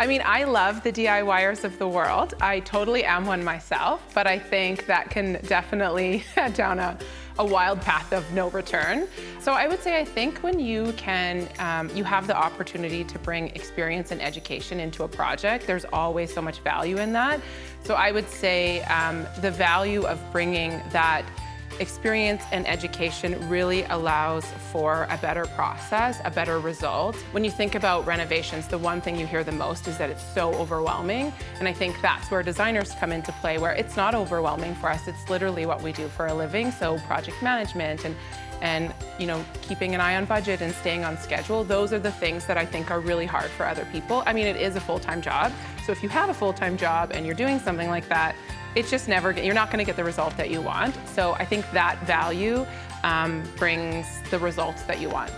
I mean, I love the DIYers of the world. I totally am one myself, but I think that can definitely head down a wild path of no return. So I would say, I think when you can, you have the opportunity to bring experience and education into a project, there's always so much value in that. So I would say the value of bringing that experience and education really allows for a better process, a better result. When you think about renovations, the one thing you hear the most is that it's so overwhelming. And I think that's where designers come into play, where it's not overwhelming for us. It's literally what we do for a living. So project management and you know, keeping an eye on budget and staying on schedule, those are the things that I think are really hard for other people. I mean, it is a full-time job. So if you have a full-time job and you're doing something like that, it's just never, you're not gonna get the result that you want. So I think that value brings the results that you want.